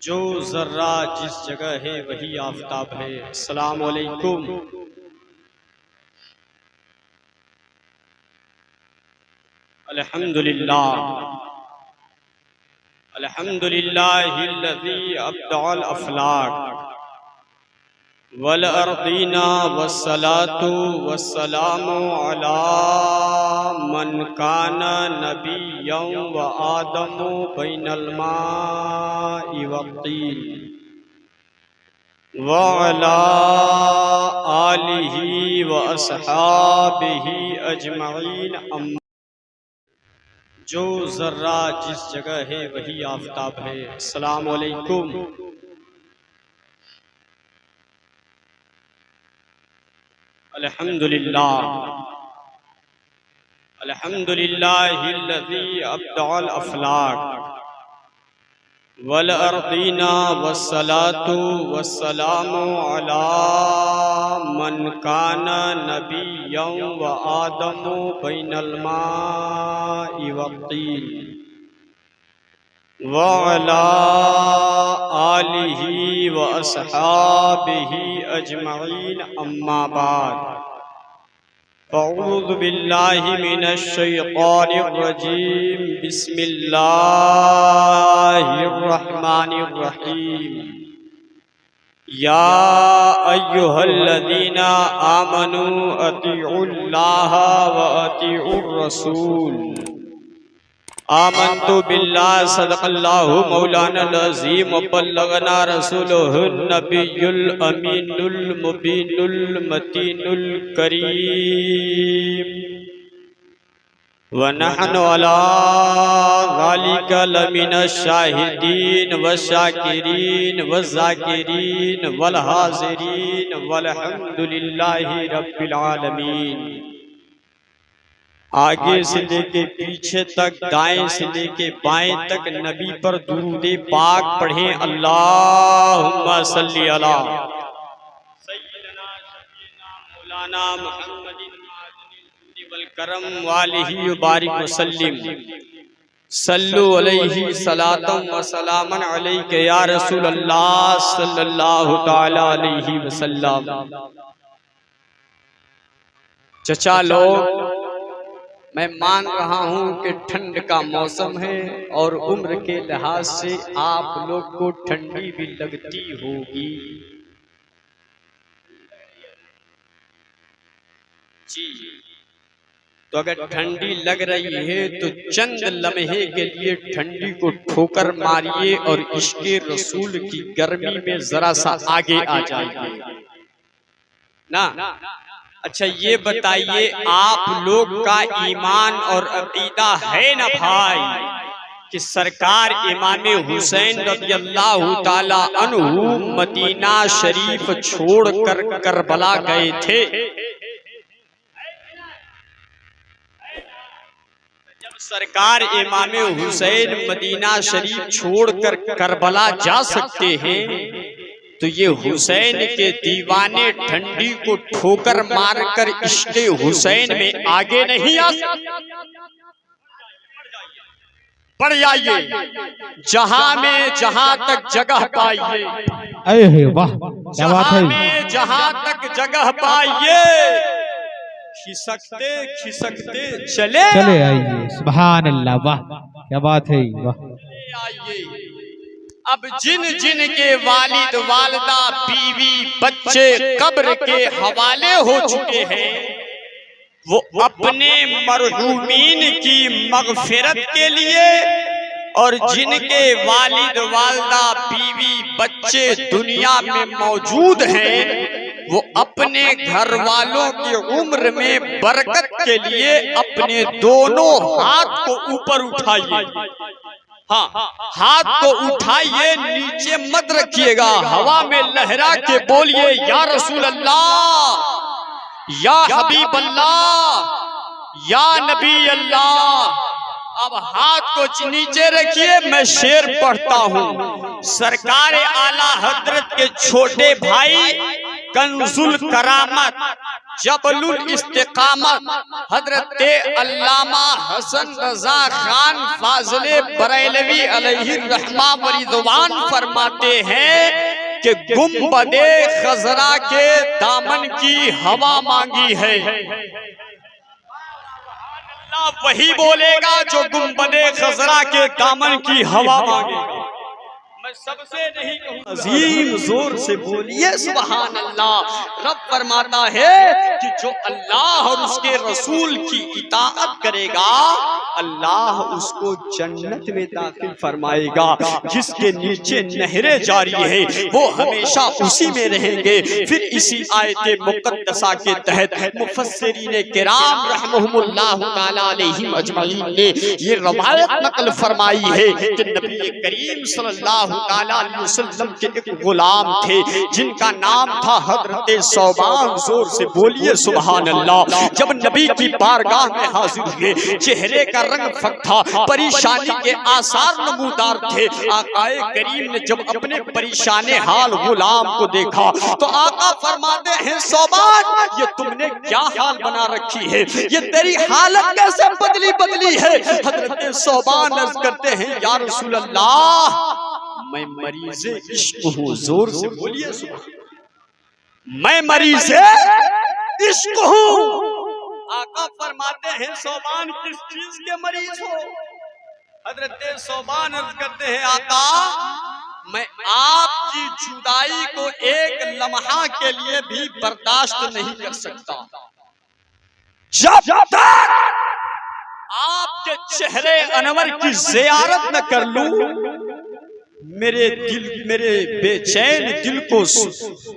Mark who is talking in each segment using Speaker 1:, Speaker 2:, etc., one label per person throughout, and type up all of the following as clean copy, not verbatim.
Speaker 1: जो जर्रा जिस जगह है वही आफताब है। अस्सलाम वालेकुम। अल्हम्दुलिल्लाह अल्हम्दुलिल्लाहिल्लज़ी अब्दअल अफ़लाक वल अर्दीना वस्सलातु वस्सलामु अला मन काना नबिय्यन व आदमु बैनल माइ वत्तीन व अला आलिहि व अस्हाबिहि अजमईन। जो जर्रा जिस जगह है वही आफताब है। अस्सलाम वालेकुम। अल्हम्दुलिल्लाहिल्लज़ी अब्दअल अफ़लाक वल अर्दीना वस्सलातु वस्सलामु अला मन काना नबिय्यन व आदमु बैनल माइ वत्तीन व अला आलिहि व अस्हाबिहि अजमईन। अम्मा बाद अऊज़ु बिल्लाहि मिनश शैतानिर रजीम। बिस्मिल्लाहिर रहमानिर रहीम। या अय्युहल्लज़ीना आमनू अतीउल्लाह व अतीउर रसूल। आमन्तु बिल्लाहि सदक़ल्लाहु मौलानल अज़ीम व बल्लगना रसूलुहुन नबियुल अमीनुल मुबीनुल मतीनुल करीम व नहनु अला ज़ालिका लमिनश शाहिदीन व शाकिरीन व ज़ाकिरीन वल हाज़िरीन वल्हम्दुलिल्लाहि रब्बिल आलमीन। आगे से लेके पीछे तक, दाएं से लेके बाएं तक नबी पर दुरूद पाक पढ़ें। अल्लाहुम्मा सल्ली अला सय्यिदना शफीना मौलाना मुहम्मदिन वल करम वालिहि व बारिक वसल्लिम। सल्लु अलैहि सलातम व सलामन अलैका या रसूल अल्लाह सल्लल्लाहु तआला अलैहि वसल्लम। चचा लोग, मैं मान रहा हूं कि ठंड का मौसम है और उम्र के लिहाज से आप लोग को ठंडी भी लगती होगी जी। तो अगर ठंडी लग रही है तो चंद लम्हे के लिए ठंडी को ठोकर मारिए और इश्क़े रसूल की गर्मी में जरा सा आगे आ जाइए ना। अच्छा ये बताइए, आप लोग का ईमान और अकीदा है ना भाई कि सरकार इमाम हुसैन रज़ियल्लाहु ताला अन्हु मदीना शरीफ छोड़कर करबला गए थे। जब सरकार इमाम हुसैन मदीना शरीफ छोड़कर करबला जा सकते हैं तो ये हुसैन के दीवाने ठंडी को ठोकर मारकर इश्क़े हुसैन में आगे नहीं आ सकते। बढ़ जाइए, जहां में जहां तक जगह पाइए,
Speaker 2: वाह क्या बात है,
Speaker 1: जहां तक जगह पाइए खिसकते खिसकते चले
Speaker 2: आइए। सुभान अल्लाह, वाह क्या बात है, वाह।
Speaker 1: आइए, अब जिन जिन के वालिद वालिदा बीवी बच्चे कब्र के हवाले हो चुके हैं वो अपने मरहूमीन की मगफिरत के लिए और जिनके वालिद वालिदा बीवी बच्चे दुनिया में मौजूद हैं वो अपने घर वालों की उम्र में बरकत के लिए अपने दोनों हाथ को ऊपर उठाइए। हाँ, हाथ को उठाइए, नीचे मत रखिएगा, हवा में लहरा के बोलिए या रसूल अल्लाह, या हबीब अल्लाह, या नबी अल्लाह। अब हाथ को नीचे रखिए, मैं शेर पढ़ता हूँ। सरकार आला हजरत के छोटे भाई कंजुल करामत जबलुल इस्तिकामत हजरत अल्लामा हसन रजा खान फाजले बरेलवी अलैहि रहमा व रिदवान फरमाते हैं कि गुंबदे खजरा के दामन की हवा मांगी है। अल्लाह वही बोलेगा जो गुंबदे खजरा के दामन की हवा मांगेगा। मैं सबसे नहीं कहूँगा, अजीम जोर से बोलिए सुभान अल्लाह। रब फरमाता है कि जो अल्लाह और उसके रसूल की इताअत करेगा अल्लाह उसको जन्नत में दाखिल फरमाएगा, जिसके नीचे नहरें जारी है, वो हमेशा उसी में रहेंगे। फिर इसी आयत मुक़द्दसा के तहत मुफस्सिरीन किराम रहमहुमुल्लाह ताला अलैहिम अजमईन ने ये रवायत नकल फरमाई है कि नबी करीम सल्लल्लाहु ताला अलैहि वसल्लम के एक गुलाम थे जिनका नाम था हजरत सौबान। जोर से बोलिए सुभान अल्लाह। जब नबी की बारगाह में हाजिर हुए, चेहरे का रंग फक था, परेशानी के आसार नमूदार थे। आकाए करीम ने जब अपने परेशान हाल गुलाम को देखा तो आका फरमाते हैं सौबान ये तुमने क्या हाल बना रखी है, ये तेरी हालत कैसे बदली बदली है। हजरत सौबान अर्ज करते हैं या रसूल अल्लाह मैं मरीज़े इश्क हूँ। जोर से बोलिए मैं मरीज़े इश्क हूँ। आका फरमाते हैं सौबान किस चीज के मरीज हो। हजरत सौबान अर्ज करते हैं आका मैं आपकी जुदाई को एक लम्हा के लिए भी बर्दाश्त नहीं कर सकता। जब तक आपके चेहरे अनवर की ज़ियारत न कर लूं मेरे बेचैन दिल को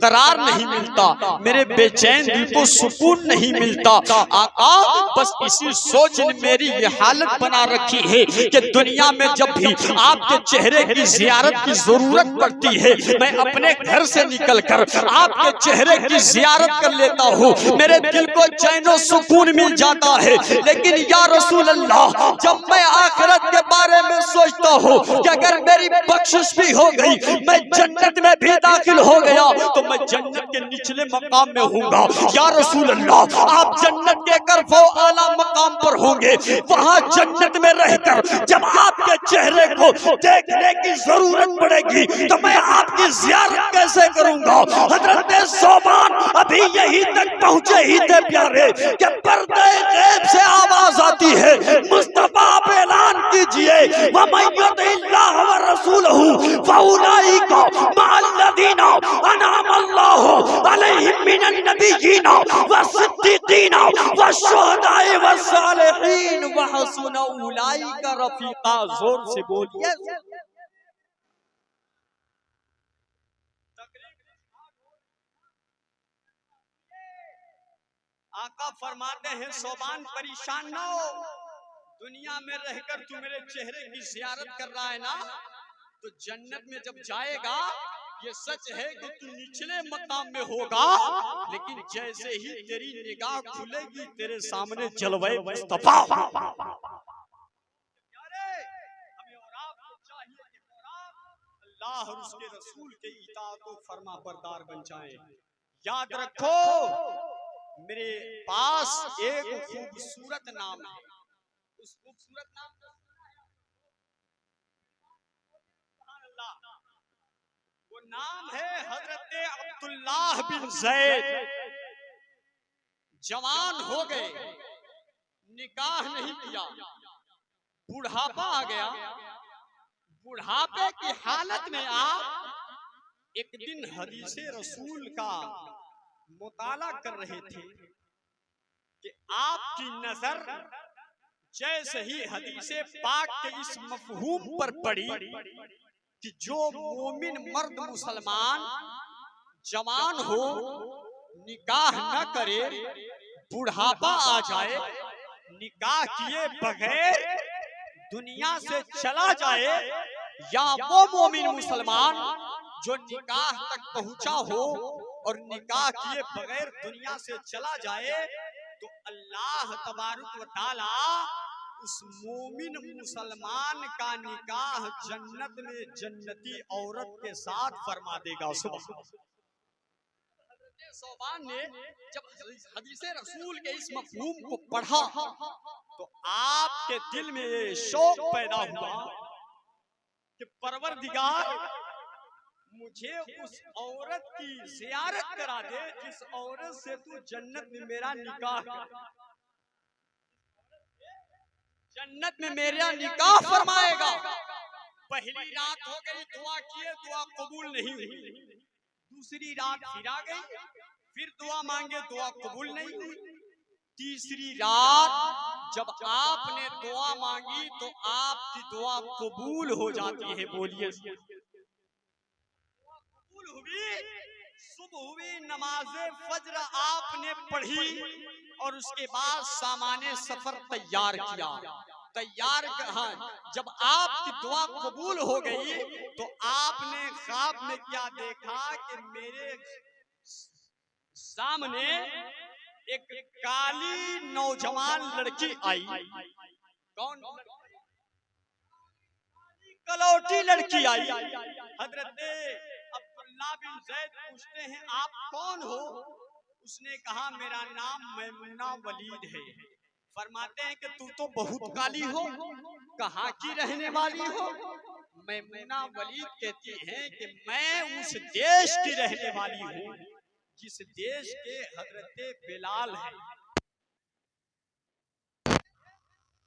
Speaker 1: करार नहीं मिलता, मेरे बेचैन दिल को सुकून नहीं मिलता। आका बस इसी सोच ने मेरी ये हालत बना रखी है कि दुनिया में जब भी आपके चेहरे की जियारत की जरूरत पड़ती है मैं अपने घर से निकलकर आपके चेहरे की जियारत कर लेता हूँ, मेरे दिल को चैन और सुकून मिल जाता है। लेकिन या रसूल अल्लाह जब मैं आखिरत के बारे में सोचता हूँ कि अगर मेरी बख्शिश भी हो गई, मैं जन्नत में भी दाखिल हो गया तो मैं जन्नत के निचले मकाम में हूँगा। या रसूल अल्लाह आप जन्नत के करफो आला मकाम पर होंगे, वहाँ जन्नत में रहकर जब आपके चेहरे को देखने की जरूरत पड़ेगी तो मैं आपकी ज़ियारत कैसे करूँगा। हजरत सौबान अभी यही तक पहुँचे ही थे प्यारे कि पर्दे गैब से आवाज आती है मुस्तफा आप ऐलान कीजिए वमय्युतिल्लाह व रसूलहु फउलाइका मअल्लज़ीना अनअम अल्लाहु अलैहिम मिनन नबिय्यीना वस्सिद्दीकीना वश्शुहदाए वस्सालिहीन व हसुन उलाइका रफीका। जोर से बोलिए आका फरमाते हैं सौबान परेशान ना हो, दुनिया में रहकर तू मेरे चेहरे की ज़ियारत कर रहा है ना, तो जन्नत में जब जाएगा ये सच है कि तू निचले मकाम में होगा, लेकिन जैसे ही तेरी निगाह खुलेगी तेरे सामने जलवे मुस्तफा। अल्लाह और उसके रसूल के इताअत और फरमा बरदार बन जाएं। याद रखो मेरे पास एक खूबसूरत नाम है, उस खूबसूरत नाम का वो नाम है हजरत अब्दुल्लाह बिन ज़ैद। जवान हो गए, निकाह नहीं किया, बुढ़ापा आ गया। बुढ़ापे की हालत में आप एक दिन हदीसे रसूल का मुताला कर रहे थे कि आपकी नजर जैसे ही हदीसे पाक के इस मफहूम पर पड़ी कि जो मोमिन मर्द मुसलमान जवान हो निकाह न करे, बुढ़ापा आ जाए, निकाह किए बगैर दुनिया से चला जाए, या वो मोमिन मुसलमान जो निकाह तक पहुंचा हो और निकाह किए बगैर दुनिया से चला जाए, तो अल्लाह तबारक व तआला उस मोमिन मुसलमान का निकाह जन्नत में जन्नती औरत के साथ फरमा देगा। सुभान सौबान ने जब हदीसे रसूल के इस मफहूम को पढ़ा तो आपके दिल में ये शौक पैदा हुआ कि परवरदिगार मुझे उस औरत की ज़ियारत करा दे जिस औरत से तू जन्नत में मेरा निकाह फरमाएगा। पहली रात हो गई, दुआ किए, दुआ कबूल नहीं हुई। दूसरी रात फिर आ गई, फिर दुआ मांगे, दुआ कबूल नहीं हुई। तीसरी रात जब आपने दुआ मांगी तो आपकी दुआ कबूल हो जाती है। बोलिए कबूल हुई। सुबह हुई, नमाज़े फज्र आपने पढ़ी और उसके बाद सामाने सफर तैयार किया। हाँ, जब आपकी दुआ कबूल हो गई तो आपने ख्वाब में क्या देखा कि मेरे सामने एक काली नौजवान लड़की आई। कौन? कलौटी लड़की आई। हजरत अब्दुल्लाह बिन ज़ैद पूछते हैं आप कौन हो? उसने कहा मेरा नाम मैमुना वलीद है। फरमाते हैं कि तू तो बहुत काली हो, कहाँ की रहने वाली हो? मैमुना वलीद कहती हैं कि मैं उस देश की रहने वाली हूँ जिस देश के हजरत बिलाल है,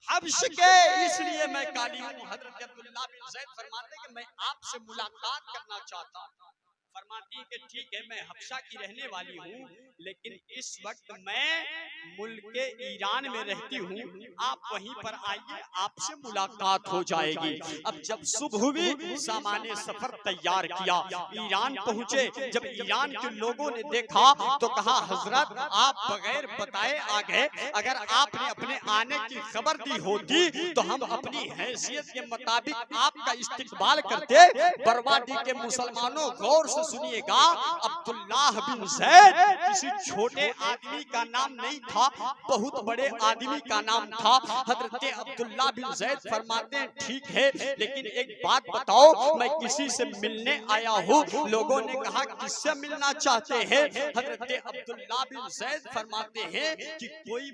Speaker 1: हब्श के, इसलिए मैं काली हूँ। हजरत अब्दुल्लाह बिन ज़ैद फरमाते हैं कि मैं आपसे मुलाकात करना चाहता हूँ। फरमाती है कि ठीक है, मैं हब्शा की रहने वाली हूँ, लेकिन इस वक्त मैं मुल्क ईरान में रहती हूँ, आप वहीं पर आइए, आपसे मुलाकात हो जाएगी। अब जब सुबह हुई, सामाने सफर तैयार किया, ईरान पहुंचे। जब ईरान के लोगों ने देखा तो कहा हजरत आप बगैर बताए आ गए, अगर आपने अपने आने की खबर दी होती तो हम अपनी हैसियत के मुताबिक आपका इस्तकबाल करते। बर्बादी के मुसलमानों गौर से सुनिएगा, अब्दुल्लाह बिन ज़ैद किसी छोटे आदमी का नाम नहीं था, बहुत बड़े आदमी का नाम था। हजरत अब्दुल्लाह बिन ज़ैद फरमाते हैं ठीक है, लेकिन एक बात बताओ, मैं किसी से मिलने आया हूँ। लोगों ने कहा किससे मिलना चाहते हैं? हजरत अब्दुल्लाह बिन ज़ैद फरमाते हैं कि कोई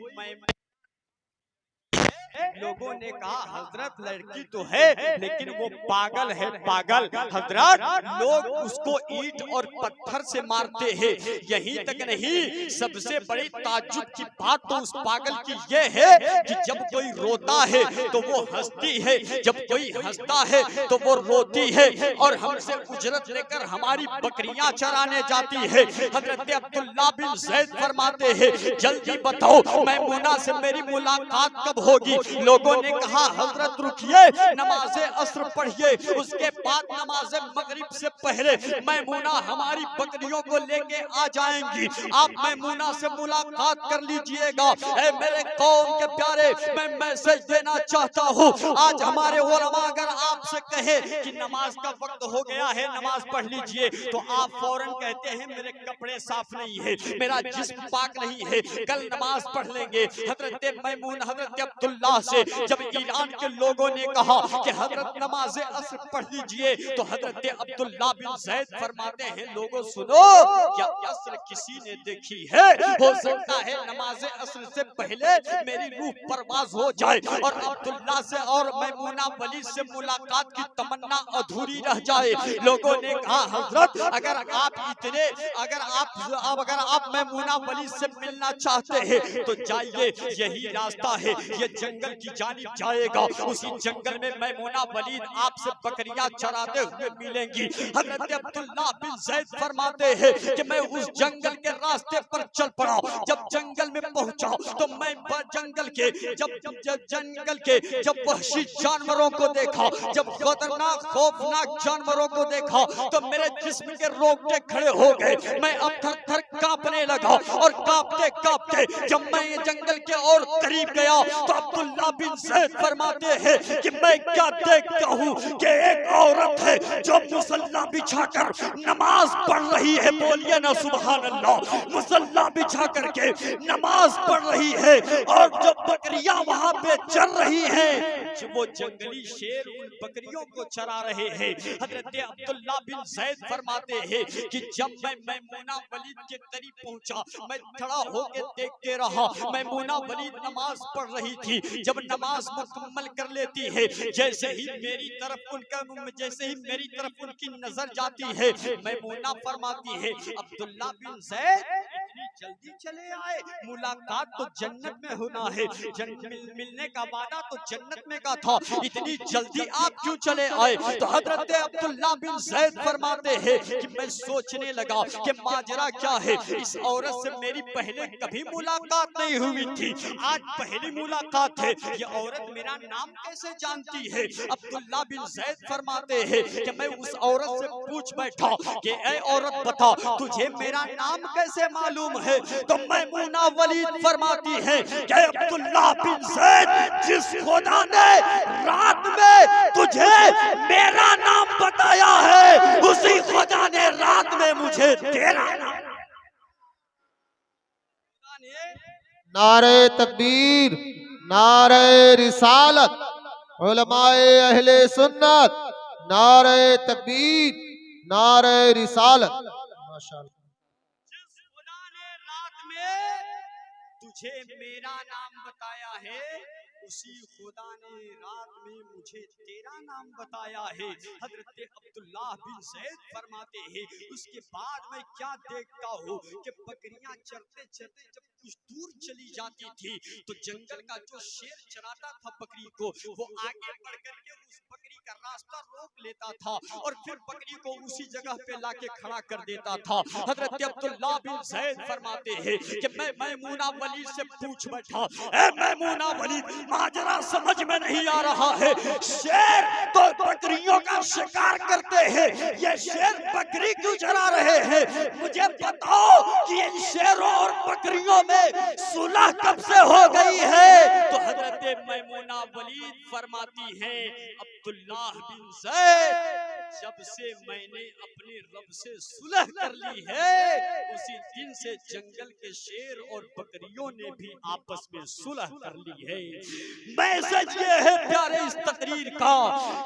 Speaker 1: लोगों ने कहा हजरत लड़की तो है लेकिन वो पागल है, पागल। हजरत लोग उसको ईंट और पत्थर से मारते हैं। यहीं तक नहीं, सबसे बड़ी ताज्जुब की बात तो उस पागल की ये है कि जब कोई रोता है तो वो हंसती है, जब कोई हंसता है तो वो रोती है, और हमसे उजरत लेकर हमारी बकरियां चराने जाती है। हजरत अब्दुल्लाह बिन ज़ैद फरमाते हैं जल्दी बताओ मैमुना से मेरी मुलाकात कब होगी? लोगों ने कहा हजरत रुकिए, नमाज़े अस्र पढ़िए, उसके बाद नमाज़े मगरिब से पहले मैमुना हमारी बकरियों को लेके आ जाएंगी, आप मैमुना से मुलाकात कर लीजिएगा। ऐ मेरे कौम के प्यारे, मैं मैसेज देना चाहता हूँ, आज हमारे उलमा अगर आपसे कहे कि नमाज का वक्त हो गया है, नमाज पढ़ लीजिए, तो आप फौरन कहते हैं मेरे कपड़े साफ नहीं है, मेरा जिस्म पाक नहीं है, कल नमाज पढ़ लेंगे। हजरत मैमून हजरत अब्दुल्लाह से जब ईरान के लोगों ने कहा कि हजरत नमाज़े अस्र पढ़ लीजिए, तो हजरत अब्दुल्लाह बिन ज़ैद फरमाते हैं लोगों सुनो, क्या अस्र किसी ने देखी है? हो सकता है नमाज़े अस्र से पहले मेरी रूह परवाज हो जाए और अब्दुल्लाह से और मैमुना वलीद से मुलाकात की तमन्ना अधूरी रह जाए। लोगों ने कहा हजरत अगर आप मैमुना वलीद से मिलना चाहते हैं तो जाइए, यही रास्ता है, ये जंगल की जानिब जाएगा, उसी जंगल में मैमुना वलीद आपसे बकरियां चराते हुए मिलेंगी। हजरत अब्दुल्लाह बिन ज़ैद फरमाते हैं कि मैं उस जंगल के रास्ते पर चल पड़ा। जब जंगल में पहुंचा तो मैं जंगल के जब वहशी जानवरों को देखा, जब खतरनाक खौफनाक जानवरों को देखा तो मेरे जिस्म के रोंगटे खड़े हो गए। मैं अब थर-थर कांपने लगा और कांपते कांपते जब मैं ये जंगल के और करीब गया तो अब्दुल्लाह बिन ज़ैद फरमाते हैं कि मैं क्या देखता हूँ कि एक औरत है जो मुसल्ला बिछाकर नमाज पढ़ रही है। बोलिए ना सुभान
Speaker 3: सुभान अल्लाह, मुसल्ला बिछा करके नमाज पढ़ रही है और जो बकरियां वहां पे चर रही हैं, वो जंगली शेर उन बकरियों को चरा रहे हैं। हजरत अब्दुल्ला बिन ज़ैद फरमाते हैं कि जब मैं मैमूना वलीद के करीब पहुंचा, मैं खड़ा होकर देखते रहा। मैमूना वलीद नमाज पढ़ रही थी। जब नमाज मुकम्मल कर लेती है, जैसे ही मेरी तरफ उनकी नजर जाती है, मैमूना फरमाती है, अब्दुल्ला बिन ज़ैद इतनी जल्दी चले आए, मुलाकात तो जन्नत में होना है, मिलने का वादा तो जन्नत में का था, इतनी जल्दी आप क्यों चले आए? तो हजरत अब्दुल्ला बिन ज़ैद फरमाते हैं कि मैं सोचने लगा कि माजरा क्या है, इस औरत से मेरी पहले कभी मुलाकात नहीं हुई थी, आज पहली मुलाकात है, ये औरत मेरा नाम कैसे जानती है? अब्दुल्ला बिन ज़ैद फरमाते हैं कि मैं उस औरत से पूछ बैठा कि ऐ औरत बता, तुझे मेरा नाम कैसे मालूम है? तो मैमूना वलीद फरमाती है कि अब्दुल्ला बिन ज़ैद, जिस खुदा ने रात में तुझे मेरा नाम बताया है, उसी खुदा ने रात में मुझे तेरा नाम।
Speaker 4: नारे तकबीर, नारे रिसालत, उलमाए अहले सुन्नत, नारे तकबीर, नारे रिसालत। माशाअल्लाह।
Speaker 3: जिस खुदा ने रात में तुझे मेरा नाम बताया है, उसी खुदा ने रात में मुझे तेरा नाम बताया है। हजरत अब्दुल्ला बिन ज़ैद फरमाते हैं, उसके बाद मैं क्या देखता हूँ कि बकरियां चरते चरते जब कुछ दूर चली जाती थी, तो जंगल का जो शेर चराता था बकरी को, वो आगे बढ़ करके उस बकरी का रास्ता रोक लेता था और फिर बकरी को उसी जगह पे लाके खड़ा कर देता था। हजरत अब्दुल्ला बिन ज़ैद फरमाते हैं कि मैं मैमूना वलीद से पूछ बैठा, ए मैमूना वलीद, माजरा समझ में नहीं आ रहा है, शेर तो बकरियों का शिकार करते हैं, ये शेर बकरी क्यों चरा रहे हैं? मुझे बताओ कि इन शेरों और बकरियों में सुलह कब से हो गई है? तो हजरत मैमूना वलीद फरमाती है, अब्दुल्ला बिन ज़ैद, जब से मैंने अपने रब से सुलह कर ली है, उसी दिन से जंगल के शेर और बकरियों ने भी आपस में सुलह कर ली है। मैसेज ये है प्यारे इस तकरीर का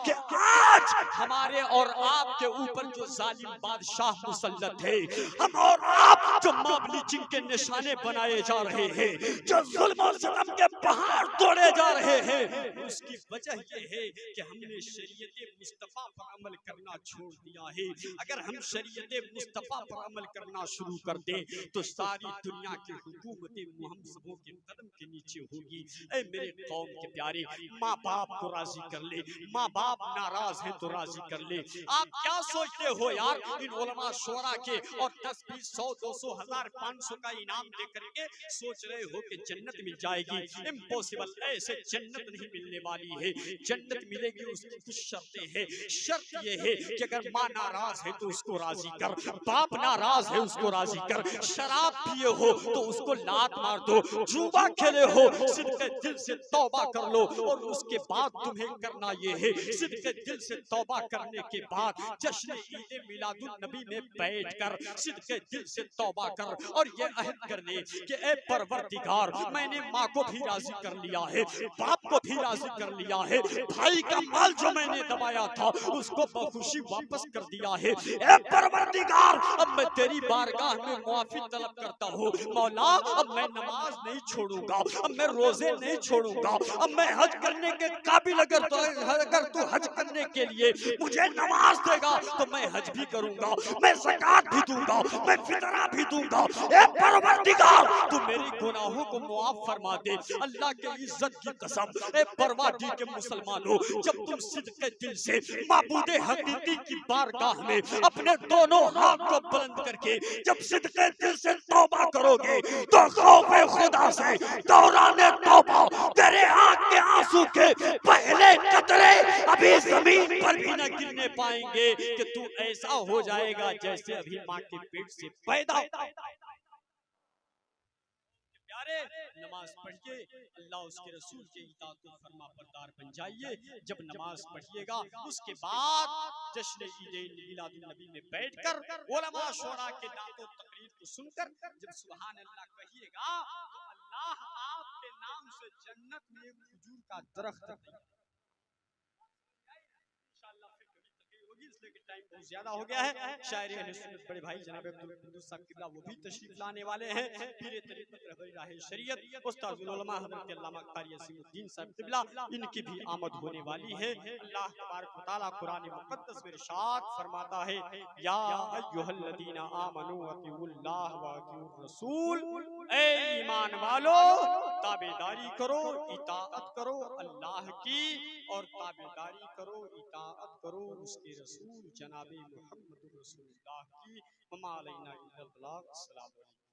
Speaker 3: कि आज हमारे और आपके ऊपर जो जालिम बादशाह मुसल्लत है, हम और आप जो मॉब लिंचिंग के निशाने बनाए जा रहे हैं, जो जुल्म और सितम के पहाड़ तोड़े जा रहे हैं, उसकी वजह ये है कि हमने शरीयत मुस्तफा पर अमल करना छोड़ दिया है। अगर हम शरीयत मुस्तफा पर अमल करना शुरू कर दें, तो सारी दुनिया की हुकूमतें हम सबों के कदम के नीचे होगी। ऐ मेरे कौम के प्यारे, माँ बाप को राजी कर ले, माँ बाप नाराज है तो राजी कर ले। आप क्या सोचते हो यार, इन उलमा शुरा के और 10, 20, 100, 200, 1000, 500 का इनाम दे करके सोच रहे हो कि जन्नत मिल जाएगी? इम्पॉसिबल, ऐसे जन्नत नहीं मिलने वाली है। जन्नत मिलेगी उसकी कुछ शर्तें हैं। शर्त ये है कि अगर माँ नाराज है तो उसको राजी कर, बाप नाराज है उसको राजी कर, शराब पिए हो तो उसको लात मार दो, जुआ खेले हो सिद्क़े दिल से तौबा कर लो, और उसके बाद तुम्हें करना ये है, सिद्क़े दिल से तौबा करने के बाद जश्न ईद मिलादुन नबी में बैठकर सिद्क़े दिल से तौबा कर और ये अहद कर ले कि ए परवरदिगार, मैंने माँ को भी राजी कर लिया है, बाप को भी राजी कर लिया है, भाई का माल जो मैंने दबाया था उसको बखुशी वापस कर दिया है। ए परवरदिगार, अब मैं तेरी बारगाह में मुआफी तलब करता हूँ। मौला, अब मैं नमाज नहीं छोड़ूंगा, अब मैं रोजे नहीं छोड़ूंगा, अब मैं हज करने के काबिल अगर तू हज करने के लिए मुझे नमाज देगा तो मैं हज भी करूंगा, मैं ज़कात भी दूंगा, मैं फितरा भी दूंगा। ए परवरदिगार, तू मेरी गुनाहों को मुआफ फरमा दे। अल्लाह के इज्जत की कसम, ए परवादी के मुसलमानों, जब तुम सिद्क़े दिल से माबूदे हकीकी की बारगाह में अपने दोनों हाथ को बुलंद करके जब सिद्क़े दिल से तौबा करोगे, तो खौफे खुदा से दौराने तौबा तेरे आँख के आंसू के पहले कतरे अभी जमीन पर भी न गिरने पाएंगे कि तू ऐसा हो जाएगा जैसे अभी माँ के पेट से पैदा। प्यारे, नमाज पढ़िए, अल्लाह उसके रसूल के इताअत व फरमा बरदार बन जाइए। जब नमाज पढ़िएगा उसके बाद जश्न ईद मिलादुन नबी में बैठकर उलमा शोरा के नातो तकरीर को सुनकर जब सुभान अल्लाह कहिएगा तो अल्लाह आपके नाम से जन्नत में एक खजूर का दरख्त देगा। इंशाअल्लाह फिर कभी तकरीर होगी, इसलिए कि टाइम बहुत ज्यादा हो गया है। शायर अहले सुन्नत बड़े भाई जनाब अब्दुल कुद्दूस साहब किबला वो भी तशरीफ लाने वाले हैं। पीर तरीक़त रहबरी राह शरीयत उस्ताद उलमा हज़रत अल्लामा क़ारी असीमुद्दीन साहब किबला, इनकी भी आमद होने वाली है। अल्लाह तबारक व तआला कुरान मुक़द्दस में इरशाद फरमाता है, या अय्युहल्लज़ीना आमनू अतिउल्लाह व अतिउर रसूल, ए ईमान वालो ताबेदारी करो, इताअत करो अल्लाह की, और ताबेदारी करो, इताअत करो उसके रसूल जनाबे मुहम्मदुर रसूलुल्लाह की। वमा अलैना इल्लल बलाग। अस्सलामु अलैकुम।